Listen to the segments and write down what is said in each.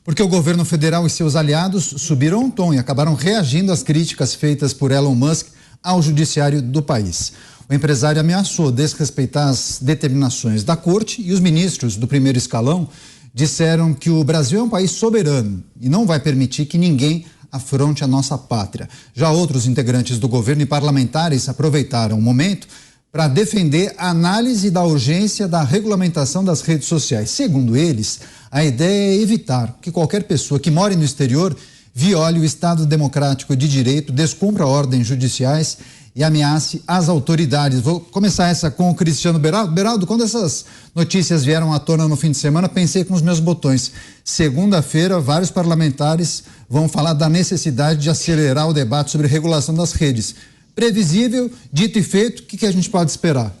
Porque o governo federal e seus aliados subiram um tom e acabaram reagindo às críticas feitas por Elon Musk ao judiciário do país. O empresário ameaçou desrespeitar as determinações da corte e os ministros do primeiro escalão disseram que o Brasil é um país soberano e não vai permitir que ninguém afronte a nossa pátria. Já outros integrantes do governo e parlamentares aproveitaram o momento para defender a análise da urgência da regulamentação das redes sociais. Segundo eles, a ideia é evitar que qualquer pessoa que more no exterior viole o Estado democrático de direito, descumpra ordens judiciais e ameace as autoridades. Vou começar essa com o Cristiano Beraldo. Beraldo, quando essas notícias vieram à tona no fim de semana, pensei com os meus botões. Segunda-feira, vários parlamentares vão falar da necessidade de acelerar o debate sobre regulação das redes. Previsível, dito e feito, o que a gente pode esperar?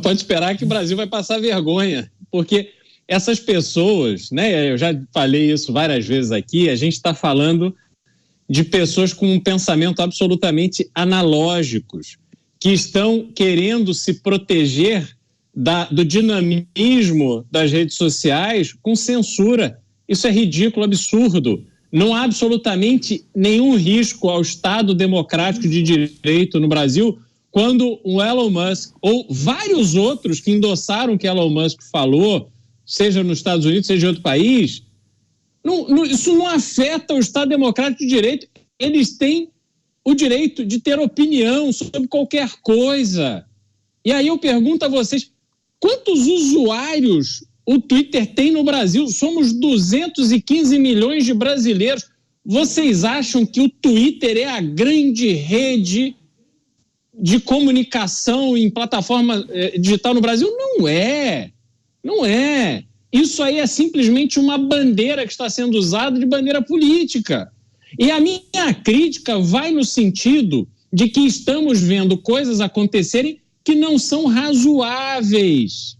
Pode esperar que o Brasil vai passar vergonha, porque essas pessoas, né, eu já falei isso várias vezes aqui, a gente está falando de pessoas com um pensamento absolutamente analógicos, que estão querendo se proteger do dinamismo das redes sociais com censura. Isso é ridículo, absurdo. Não há absolutamente nenhum risco ao Estado democrático de direito no Brasil quando o Elon Musk ou vários outros que endossaram o que Elon Musk falou, seja nos Estados Unidos, seja em outro país, isso não afeta o Estado democrático de direito. Eles têm o direito de ter opinião sobre qualquer coisa. E aí eu pergunto a vocês, quantos usuários o Twitter tem no Brasil? Somos 215 milhões de brasileiros. Vocês acham que o Twitter é a grande rede de comunicação em plataforma digital no Brasil? Não é. Não é. Isso aí é simplesmente uma bandeira que está sendo usada de bandeira política. E a minha crítica vai no sentido de que estamos vendo coisas acontecerem que não são razoáveis.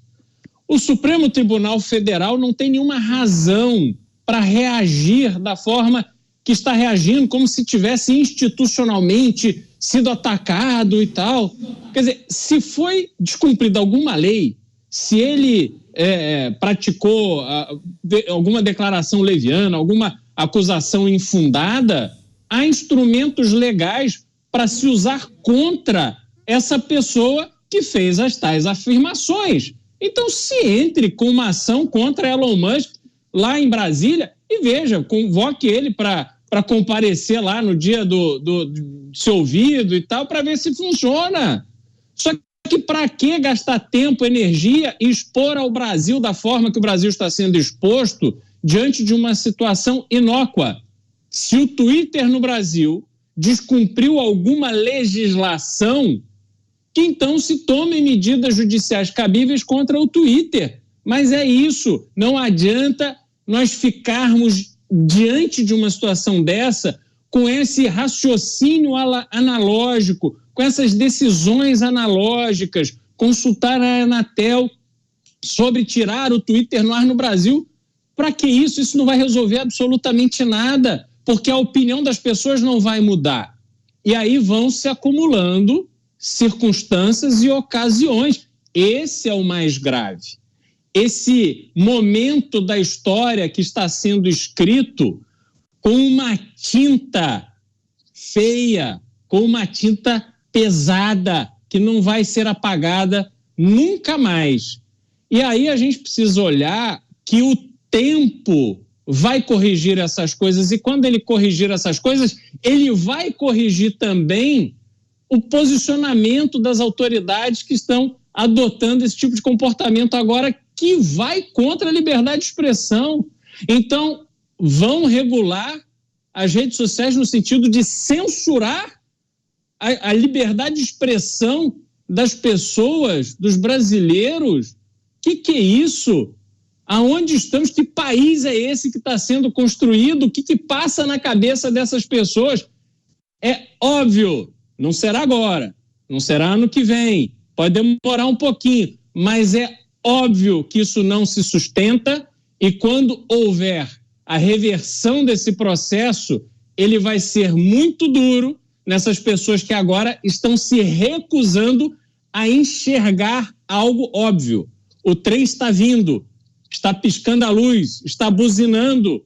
O Supremo Tribunal Federal não tem nenhuma razão para reagir da forma que está reagindo, como se tivesse institucionalmente sido atacado e tal. Quer dizer, se foi descumprida alguma lei, se ele praticou alguma declaração leviana, alguma acusação infundada, há instrumentos legais para se usar contra essa pessoa que fez as tais afirmações. Então, se entre com uma ação contra Elon Musk lá em Brasília e veja, convoque ele para comparecer lá no dia do seu ouvido e tal, para ver se funciona. Só que para que gastar tempo, energia e expor ao Brasil da forma que o Brasil está sendo exposto diante de uma situação inócua? Se o Twitter no Brasil descumpriu alguma legislação, que então se tomem medidas judiciais cabíveis contra o Twitter. Mas é isso, não adianta nós ficarmos diante de uma situação dessa com esse raciocínio analógico, com essas decisões analógicas, consultar a Anatel sobre tirar o Twitter no ar no Brasil. Para que isso? Isso não vai resolver absolutamente nada, porque a opinião das pessoas não vai mudar. E aí vão se acumulando circunstâncias e ocasiões. Esse é o mais grave. Esse momento da história que está sendo escrito com uma tinta feia, com uma tinta pesada, que não vai ser apagada nunca mais. E aí a gente precisa olhar que o tempo vai corrigir essas coisas, e quando ele corrigir essas coisas, ele vai corrigir também o posicionamento das autoridades que estão adotando esse tipo de comportamento agora, que vai contra a liberdade de expressão. Então, vão regular as redes sociais no sentido de censurar a liberdade de expressão das pessoas, dos brasileiros. Que é isso? Aonde estamos? Que país é esse que está sendo construído? O que passa na cabeça dessas pessoas? É óbvio, não será agora, não será ano que vem, pode demorar um pouquinho, mas é óbvio que isso não se sustenta, e quando houver a reversão desse processo, ele vai ser muito duro nessas pessoas que agora estão se recusando a enxergar algo óbvio. O trem está vindo, está piscando a luz, está buzinando.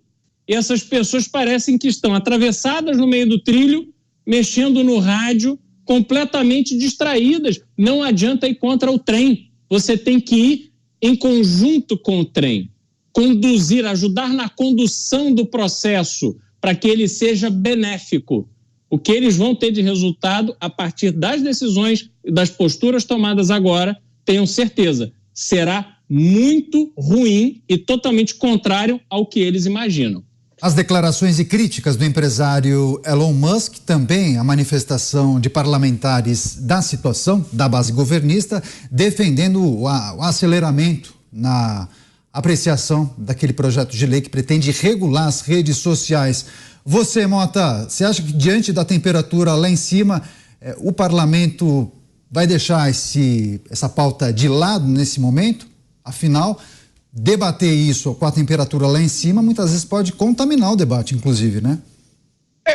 E essas pessoas parecem que estão atravessadas no meio do trilho, mexendo no rádio, completamente distraídas. Não adianta ir contra o trem. Você tem que ir em conjunto com o trem. Conduzir, ajudar na condução do processo para que ele seja benéfico. O que eles vão ter de resultado a partir das decisões e das posturas tomadas agora, tenham certeza, será muito ruim e totalmente contrário ao que eles imaginam. As declarações e críticas do empresário Elon Musk, também a manifestação de parlamentares da situação, da base governista, defendendo o aceleramento na apreciação daquele projeto de lei que pretende regular as redes sociais. Você, Mota, você acha que diante da temperatura lá em cima, o parlamento vai deixar essa pauta de lado nesse momento? Afinal, debater isso com a temperatura lá em cima muitas vezes pode contaminar o debate, inclusive, né?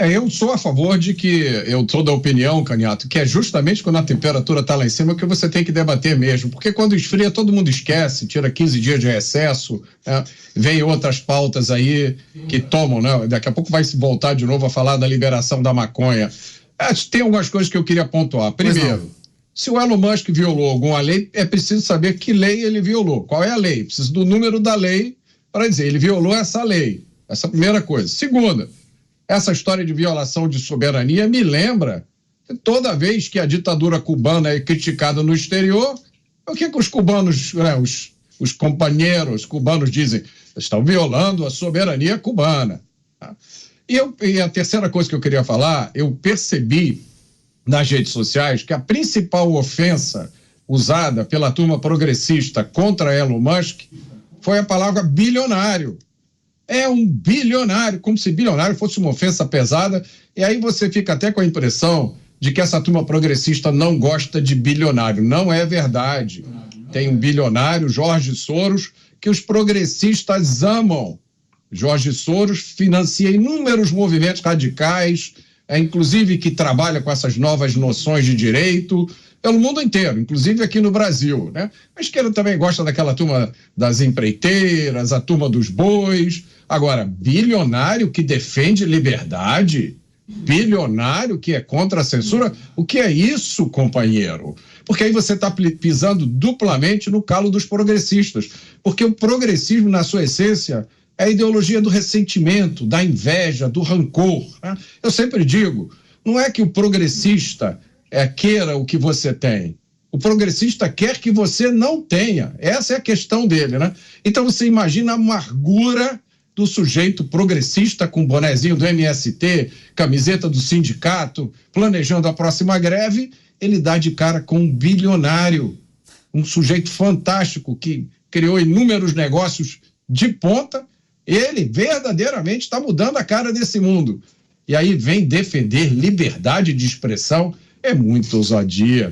Eu sou a favor de que, eu sou da opinião, Caniato, que é justamente quando a temperatura está lá em cima que você tem que debater mesmo, porque quando esfria todo mundo esquece, tira 15 dias de recesso, né? Vem outras pautas aí que tomam, né? Daqui a pouco vai se voltar de novo a falar da liberação da maconha. Tem algumas coisas que eu queria pontuar. Primeiro, se o Elon Musk violou alguma lei, é preciso saber que lei ele violou, qual é a lei, preciso do número da lei para dizer, ele violou essa lei, essa é a primeira coisa. Segunda, essa história de violação de soberania me lembra que toda vez que a ditadura cubana é criticada no exterior, o que os cubanos, né, os companheiros cubanos dizem? Estão violando a soberania cubana. Tá? E a terceira coisa que eu queria falar, eu percebi nas redes sociais que a principal ofensa usada pela turma progressista contra Elon Musk foi a palavra bilionário. É um bilionário, como se bilionário fosse uma ofensa pesada, e aí você fica até com a impressão de que essa turma progressista não gosta de bilionário. Não é verdade. Tem um bilionário, Jorge Soros, que os progressistas amam. Jorge Soros financia inúmeros movimentos radicais, inclusive que trabalha com essas novas noções de direito, pelo mundo inteiro, inclusive aqui no Brasil, né? A esquerda também gosta daquela turma das empreiteiras, a turma dos bois. Agora, bilionário que defende liberdade, bilionário que é contra a censura, o que é isso, companheiro? Porque aí você está pisando duplamente no calo dos progressistas, porque o progressismo, na sua essência, é a ideologia do ressentimento, da inveja, do rancor, né? Eu sempre digo, não é que o progressista queira o que você tem. O progressista quer que você não tenha. Essa é a questão dele, né? Então você imagina a amargura do sujeito progressista com bonezinho do MST, camiseta do sindicato, planejando a próxima greve, ele dá de cara com um bilionário, um sujeito fantástico que criou inúmeros negócios de ponta. Ele verdadeiramente está mudando a cara desse mundo. E aí vem defender liberdade de expressão, é muita ousadia.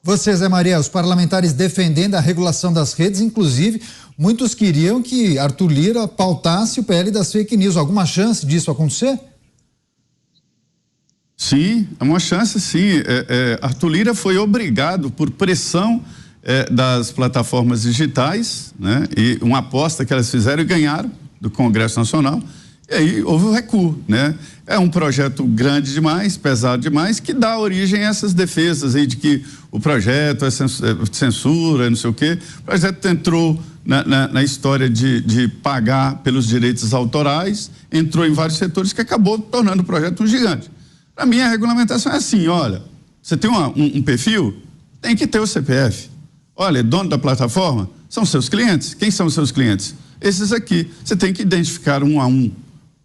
Você, Zé Maria, os parlamentares defendendo a regulação das redes, inclusive, muitos queriam que Arthur Lira pautasse o PL das fake news. Alguma chance disso acontecer? Sim, é uma chance, sim. Arthur Lira foi obrigado, por pressão das plataformas digitais, né? E uma aposta que elas fizeram e ganharam do Congresso Nacional. E aí houve o recuo, né? É um projeto grande demais, pesado demais, que dá origem a essas defesas aí de que o projeto é censura, não sei o quê. O projeto entrou na história de pagar pelos direitos autorais, entrou em vários setores que acabou tornando o projeto um gigante. Para mim, a regulamentação é assim, olha, você tem um perfil, tem que ter o CPF. Olha, dono da plataforma, são seus clientes. Quem são os seus clientes? Esses aqui. Você tem que identificar um a um.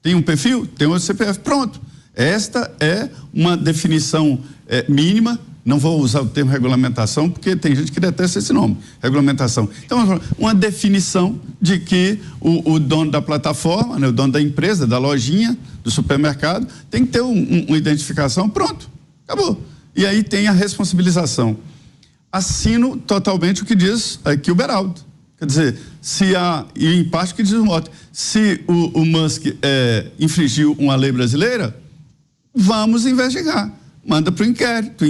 Tem um perfil? Tem outro CPF. Pronto. Esta é uma definição mínima. Não vou usar o termo regulamentação, porque tem gente que detesta esse nome, regulamentação. Então, uma definição de que o dono da plataforma, né, o dono da empresa, da lojinha, do supermercado, tem que ter uma identificação. Pronto. Acabou. E aí tem a responsabilização. Assino totalmente o que diz aqui o Beraldo. Quer dizer, e em parte o que diz o Mota, se o Musk infringiu uma lei brasileira, vamos investigar. Manda para o inquérito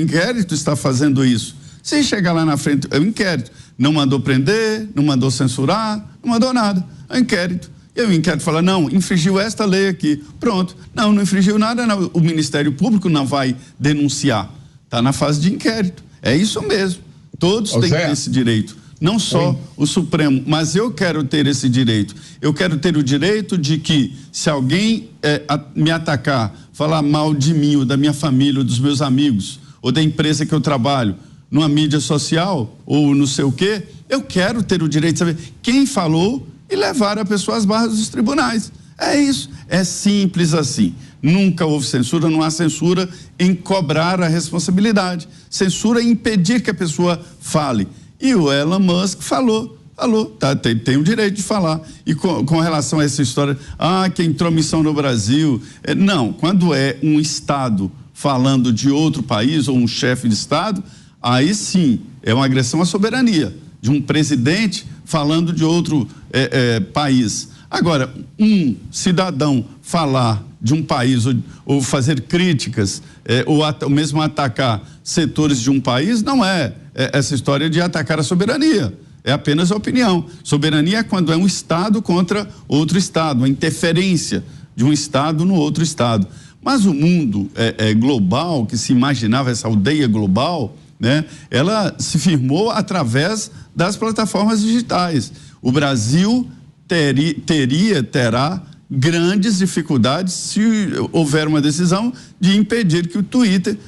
está fazendo isso. Se chegar lá na frente, é o inquérito. não mandou prender, não mandou censurar, não mandou nada. É um inquérito. E o inquérito fala, não, infringiu esta lei aqui. Pronto. Não infringiu nada, não. O Ministério Público não vai denunciar. Está na fase de inquérito. É isso mesmo. Todos têm esse direito. Não só o Supremo, mas eu quero ter esse direito. Eu quero ter o direito de que, se alguém me atacar, falar mal de mim, ou da minha família, ou dos meus amigos, ou da empresa que eu trabalho, numa mídia social, ou não sei o quê, eu quero ter o direito de saber quem falou e levar a pessoa às barras dos tribunais. É isso. É simples assim. Nunca houve censura, não há censura em cobrar a responsabilidade. Censura em impedir que a pessoa fale. E o Elon Musk falou, tá, tem o direito de falar. E com relação a essa história, que intromissão no Brasil. Não, quando é um Estado falando de outro país, ou um chefe de Estado, aí sim, é uma agressão à soberania, de um presidente falando de outro país. Agora, um cidadão falar de um país, ou fazer críticas, ou mesmo atacar setores de um país, não é essa história de atacar a soberania. É apenas a opinião. Soberania é quando é um Estado contra outro Estado, uma interferência de um Estado no outro Estado. Mas o mundo global, que se imaginava essa aldeia global, né, ela se firmou através das plataformas digitais. O Brasil terá grandes dificuldades se houver uma decisão de impedir que o Twitter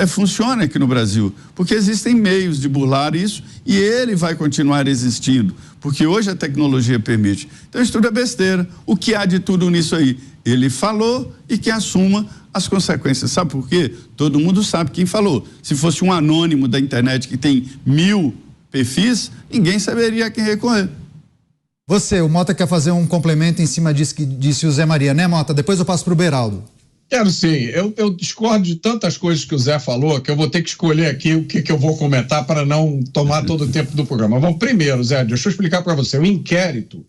funcione aqui no Brasil, porque existem meios de burlar isso e ele vai continuar existindo, porque hoje a tecnologia permite. Então isso tudo é besteira. O que há de tudo nisso aí? Ele falou e que assuma as consequências. Sabe por quê? Todo mundo sabe quem falou. Se fosse um anônimo da internet que tem 1000 perfis, ninguém saberia a quem recorrer. O Mota quer fazer um complemento em cima disso que disse o Zé Maria, né, Mota? Depois eu passo para o Beraldo. Quero sim. Eu discordo de tantas coisas que o Zé falou que eu vou ter que escolher aqui o que eu vou comentar para não tomar todo o tempo do programa. Vamos, primeiro, Zé, deixa eu explicar para você. O inquérito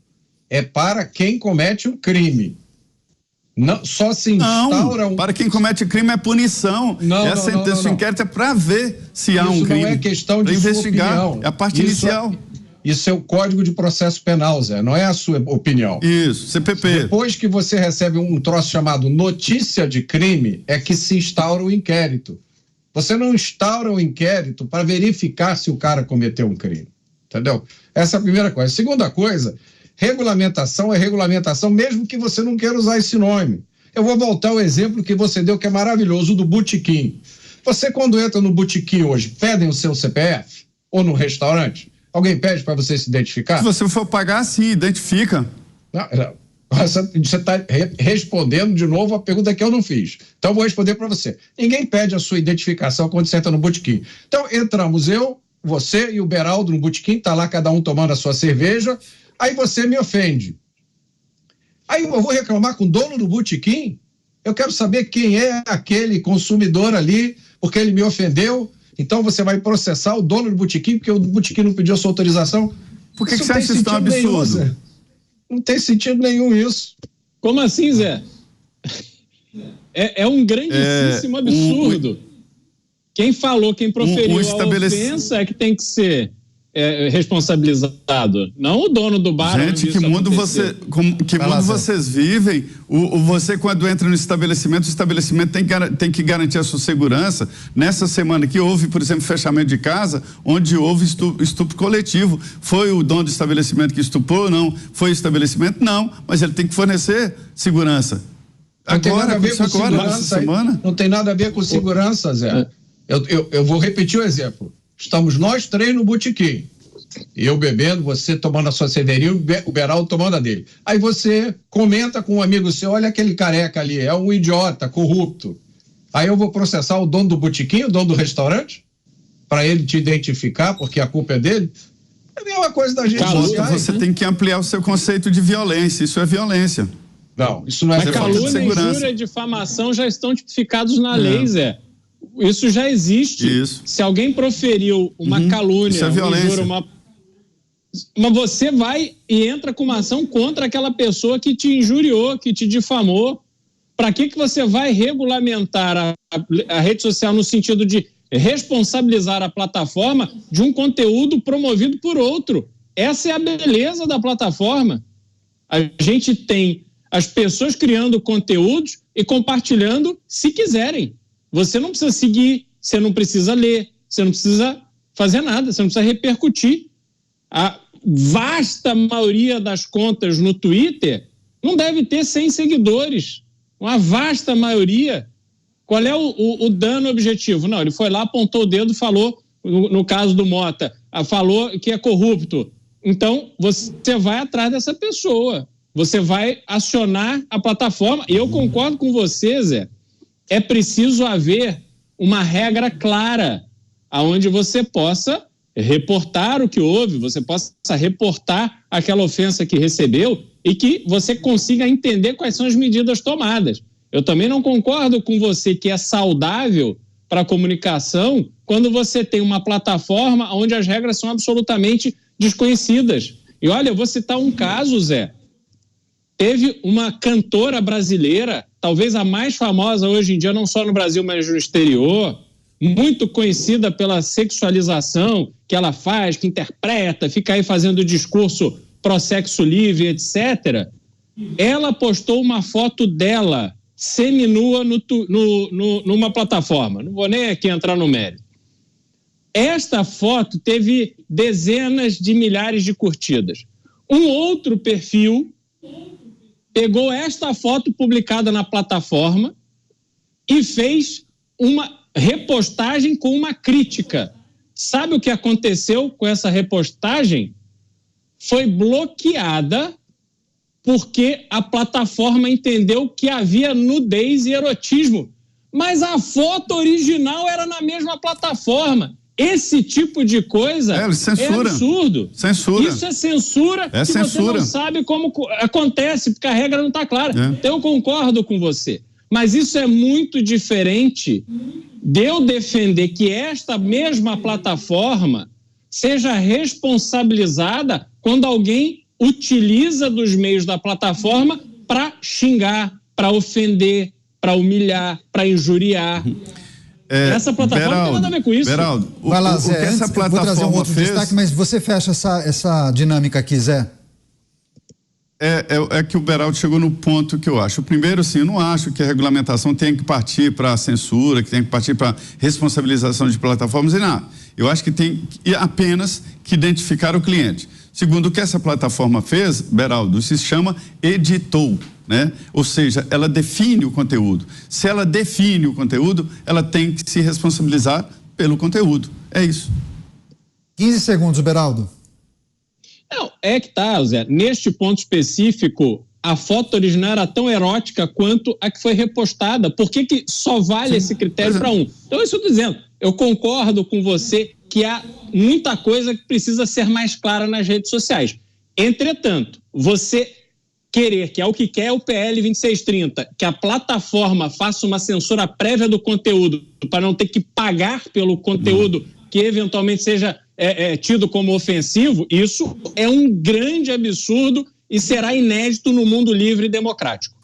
é para quem comete um crime. Não, só se instaura para quem comete crime é punição. O inquérito é para ver se há um crime. Isso não é questão de investigar. Opinião. É a parte inicial. Isso é o Código de Processo Penal, Zé, não é a sua opinião. Isso, CPP. Depois que você recebe um troço chamado notícia de crime, é que se instaura o inquérito. Você não instaura o inquérito para verificar se o cara cometeu um crime, entendeu? Essa é a primeira coisa. Segunda coisa, regulamentação é regulamentação, mesmo que você não queira usar esse nome. Eu vou voltar ao exemplo que você deu, que é maravilhoso, do botequim. Você, quando entra no botequim hoje, pedem o seu CPF? Ou no restaurante? Alguém pede para você se identificar? Se você for pagar, sim, identifica. Não. Você está respondendo de novo a pergunta que eu não fiz. Então, vou responder para você. Ninguém pede a sua identificação quando você entra no botequim. Então, entramos eu, você e o Beraldo no botequim, está lá cada um tomando a sua cerveja, aí você me ofende. Aí eu vou reclamar com o dono do botequim? Eu quero saber quem é aquele consumidor ali, porque ele me ofendeu. Então você vai processar o dono do botequim porque o botequim não pediu a sua autorização. Por que você acha isso tão absurdo? Não tem sentido nenhum isso. Como assim, Zé? É um grandíssimo absurdo. Quem falou, quem proferiu a ofensa é que tem que ser responsabilizado, não o dono do bar. Gente, que mundo vocês vivem? Você, quando entra no estabelecimento, o estabelecimento tem que garantir a sua segurança. Nessa semana aqui houve, por exemplo, fechamento de casa, onde houve estupro coletivo. Foi o dono do estabelecimento que estuprou? Não. Foi o estabelecimento? Não. Mas ele tem que fornecer segurança. Não tem nada a ver com segurança. Não tem nada a ver com segurança, Zé. Eu vou repetir o exemplo. Estamos nós três no botequim. Eu bebendo, você tomando a sua cervejinha, o Beraldo tomando a dele. Aí você comenta com um amigo seu, olha aquele careca ali, é um idiota, corrupto. Aí eu vou processar o dono do botequim, o dono do restaurante, para ele te identificar, porque a culpa é dele. É a mesma coisa da gente. Você tem que ampliar o seu conceito de violência, isso é violência. Não, isso não é violência. Mas calúnia, injúria e difamação já estão tipificados na lei, Zé. Isso já existe. Isso. Se alguém proferiu uma calúnia, isso é violência. Mas você vai e entra com uma ação contra aquela pessoa que te injuriou, que te difamou. Para que você vai regulamentar a rede social no sentido de responsabilizar a plataforma de um conteúdo promovido por outro. Essa é a beleza da plataforma. A gente tem as pessoas criando conteúdos e compartilhando se quiserem. Você não precisa seguir, você não precisa ler, você não precisa fazer nada, você não precisa repercutir. A vasta maioria das contas no Twitter não deve ter 100 seguidores. Uma vasta maioria. Qual é o dano objetivo? Não, ele foi lá, apontou o dedo, falou, no caso do Mota, falou que é corrupto. Então, você vai atrás dessa pessoa. Você vai acionar a plataforma. E eu concordo com você, Zé. É preciso haver uma regra clara, onde você possa reportar o que houve, você possa reportar aquela ofensa que recebeu e que você consiga entender quais são as medidas tomadas. Eu também não concordo com você que é saudável para a comunicação quando você tem uma plataforma onde as regras são absolutamente desconhecidas. E olha, eu vou citar um caso, Zé. Teve uma cantora brasileira, talvez a mais famosa hoje em dia, não só no Brasil, mas no exterior, muito conhecida pela sexualização que ela faz, que interpreta, fica aí fazendo discurso pró-sexo livre, etc. Ela postou uma foto dela seminua numa plataforma. Não vou nem aqui entrar no mérito. Esta foto teve dezenas de milhares de curtidas. Um outro perfil pegou esta foto publicada na plataforma e fez uma repostagem com uma crítica. Sabe o que aconteceu com essa repostagem? Foi bloqueada porque a plataforma entendeu que havia nudez e erotismo. Mas a foto original era na mesma plataforma. Esse tipo de coisa é absurdo. Censura. Isso é censura que censura. Você não sabe como acontece, porque a regra não está clara. Então eu concordo com você. Mas isso é muito diferente de eu defender que esta mesma plataforma seja responsabilizada quando alguém utiliza dos meios da plataforma para xingar, para ofender, para humilhar, para injuriar. Essa plataforma não tem nada a ver com isso. Beraldo, vai lá, Zé, antes, essa plataforma vou trazer um outro destaque, mas você fecha essa dinâmica aqui, Zé. É que o Beraldo chegou no ponto que eu acho. Primeiro, assim, eu não acho que a regulamentação tem que partir para a censura, que tem que partir para responsabilização de plataformas e nada. Eu acho que tem apenas que identificar o cliente. Segundo, o que essa plataforma fez, Beraldo, se chama editou, né? Ou seja, ela define o conteúdo. Se ela define o conteúdo, ela tem que se responsabilizar pelo conteúdo. É isso. 15 segundos, Beraldo. Não, é que tá, Zé. Neste ponto específico, a foto original era tão erótica quanto a que foi repostada. Por que só vale esse critério para um? Então, isso eu estou dizendo. Eu concordo com você que há muita coisa que precisa ser mais clara nas redes sociais. Entretanto, você querer, que é o que quer o PL 2630, que a plataforma faça uma censura prévia do conteúdo para não ter que pagar pelo conteúdo que eventualmente seja tido como ofensivo, isso é um grande absurdo e será inédito no mundo livre e democrático.